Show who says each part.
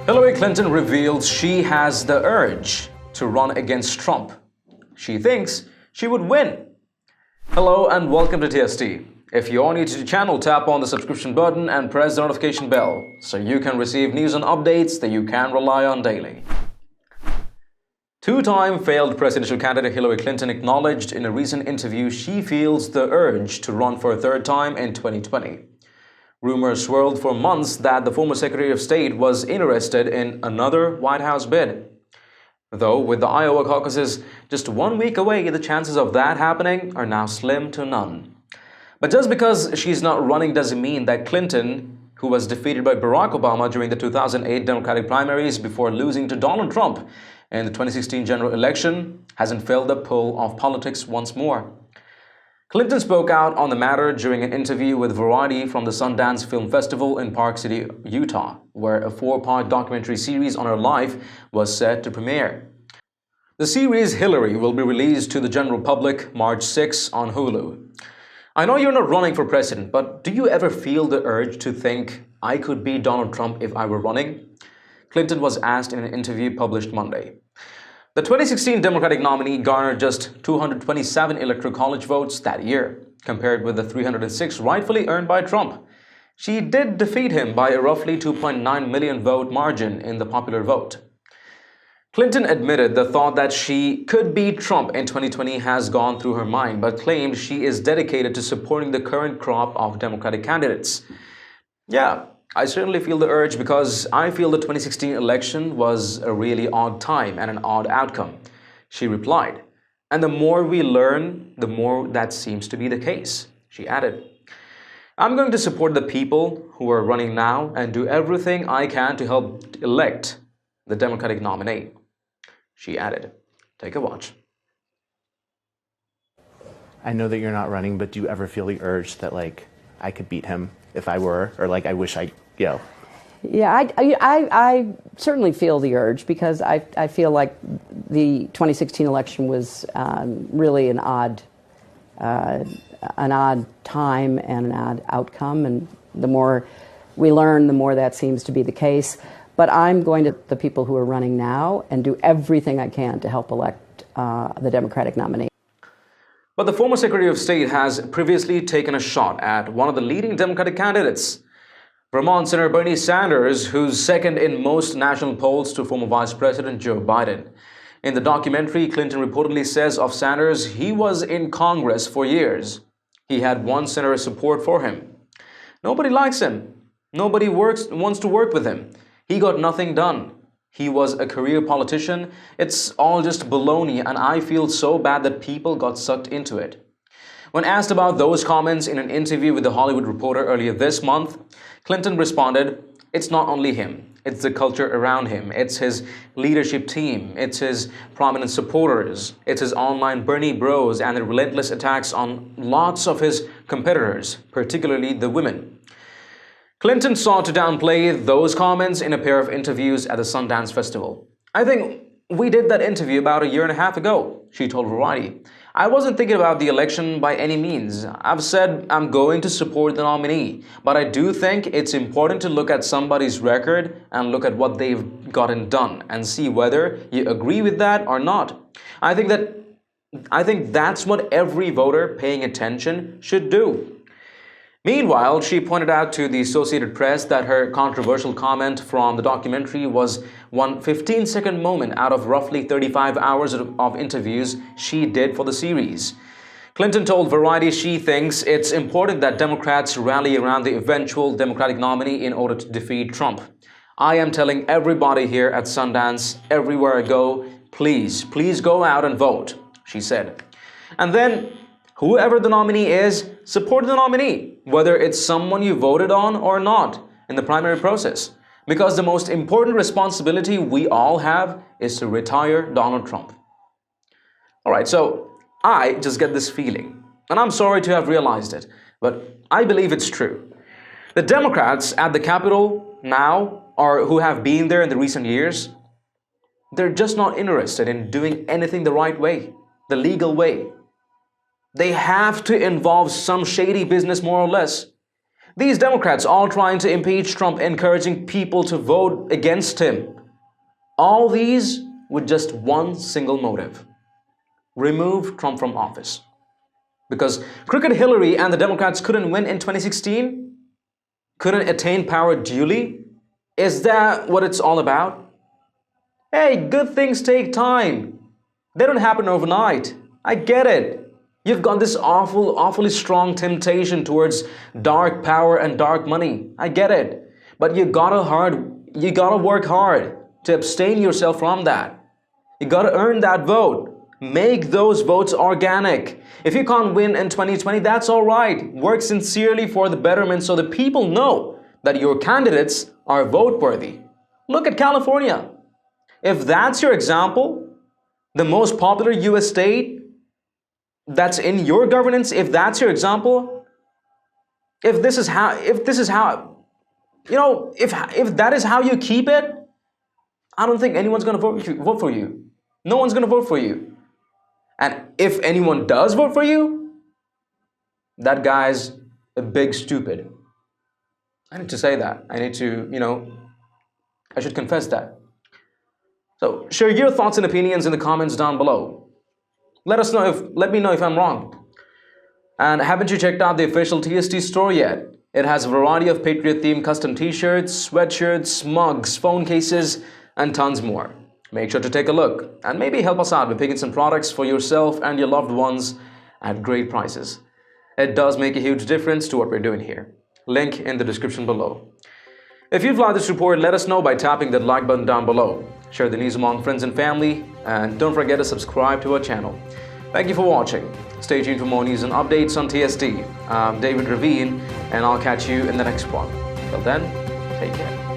Speaker 1: Hillary Clinton reveals she has the urge to run against Trump. She thinks she would win. Hello and welcome to TST. If you're new to the channel, tap on the subscription button and press the notification bell so you can receive news and updates that you can rely on daily. Two-time failed presidential candidate Hillary Clinton acknowledged in a recent interview she feels the urge to run for a third time in 2020. Rumors swirled for months that the former Secretary of State was interested in another White House bid. Though, with the Iowa caucuses just 1 week away, the chances of that happening are now slim to none. But just because she's not running doesn't mean that Clinton, who was defeated by Barack Obama during the 2008 Democratic primaries before losing to Donald Trump in the 2016 general election, hasn't failed the pull of politics once more. Clinton spoke out on the matter during an interview with Variety from the Sundance Film Festival in Park City, Utah, where a 4-part documentary series on her life was set to premiere. The series Hillary will be released to the general public March 6 on Hulu. I know you're not running for president, but do you ever feel the urge to think, I could beat Donald Trump if I were running? Clinton was asked in an interview published Monday. The 2016 Democratic nominee garnered just 227 Electoral College votes that year, compared with the 306 rightfully earned by Trump. She did defeat him by a roughly 2.9 million vote margin in the popular vote. Clinton admitted the thought that she could beat Trump in 2020 has gone through her mind, but claimed she is dedicated to supporting the current crop of Democratic candidates. Yeah, I certainly feel the urge because I feel the 2016 election was a really odd time and an odd outcome, she replied. And the more we learn, the more that seems to be the case, she added. I'm going to support the people who are running now and do everything I can to help elect the Democratic nominee, she added. Take a watch.
Speaker 2: I know that you're not running, but do you ever feel the urge that, like, I could beat him if I were, or like I wish I, you know?
Speaker 3: Yeah, I certainly feel the urge because I feel like the 2016 election was really an odd time and an odd outcome, and the more we learn, the more that seems to be the case. But I'm going to the people who are running now and do everything I can to help elect the Democratic nominee.
Speaker 1: But the former Secretary of State has previously taken a shot at one of the leading Democratic candidates, Vermont Senator Bernie Sanders, who's second in most national polls to former Vice President Joe Biden. In the documentary, Clinton reportedly says of Sanders, he was in Congress for years. He had one senator's support for him. Nobody likes him. Nobody wants to work with him. He got nothing done. He was a career politician. It's all just baloney, and I feel so bad that people got sucked into it. When asked about those comments in an interview with The Hollywood Reporter earlier this month, Clinton responded, it's not only him. It's the culture around him. It's his leadership team. It's his prominent supporters. It's his online Bernie bros and the relentless attacks on lots of his competitors, particularly the women. Clinton sought to downplay those comments in a pair of interviews at the Sundance Festival. I think we did that interview about a year and a half ago, she told Variety. I wasn't thinking about the election by any means. I've said I'm going to support the nominee, but I do think it's important to look at somebody's record and look at what they've gotten done and see whether you agree with that or not. I think that's what every voter paying attention should do. Meanwhile, she pointed out to the Associated Press that her controversial comment from the documentary was one 15-second moment out of roughly 35 hours of interviews she did for the series. Clinton told Variety she thinks it's important that Democrats rally around the eventual Democratic nominee in order to defeat Trump. I am telling everybody here at Sundance, everywhere I go, please go out and vote, she said. And then, whoever the nominee is, support the nominee, whether it's someone you voted on or not in the primary process. Because the most important responsibility we all have is to retire Donald Trump. Alright, so I just get this feeling, and I'm sorry to have realized it, but I believe it's true. The Democrats at the Capitol now, or who have been there in the recent years, they're just not interested in doing anything the right way, the legal way. They have to involve some shady business more or less. These Democrats all trying to impeach Trump, encouraging people to vote against him. All these with just one single motive: remove Trump from office. Because crooked Hillary and the Democrats couldn't win in 2016, couldn't attain power duly. Is that what it's all about? Hey, good things take time. They don't happen overnight. I get it. You've got this awfully strong temptation towards dark power and dark money. I get it. But you gotta work hard to abstain yourself from that. You gotta earn that vote. Make those votes organic. If you can't win in 2020, that's all right. Work sincerely for the betterment so the people know that your candidates are vote worthy. Look at California. If that's your example, the most popular US state that's in your governance, if that's your example, if that is how you keep it, I don't think anyone's going to vote for you. No one's going to vote for you. And if anyone does vote for you, that guy's a big stupid. I need to say that. I should confess that. So share your thoughts and opinions in the comments down below. Let me know if I'm wrong. And haven't you checked out the official TST store yet? It has a variety of Patriot-themed custom t-shirts, sweatshirts, mugs, phone cases, and tons more. Make sure to take a look and maybe help us out with picking some products for yourself and your loved ones at great prices. It does make a huge difference to what we're doing here. Link in the description below. If you've liked this report, let us know by tapping that like button down below. Share the news among friends and family, and don't forget to subscribe to our channel. Thank you for watching. Stay tuned for more news and updates on TST. I'm David Ravine, and I'll catch you in the next one. Till then, take care.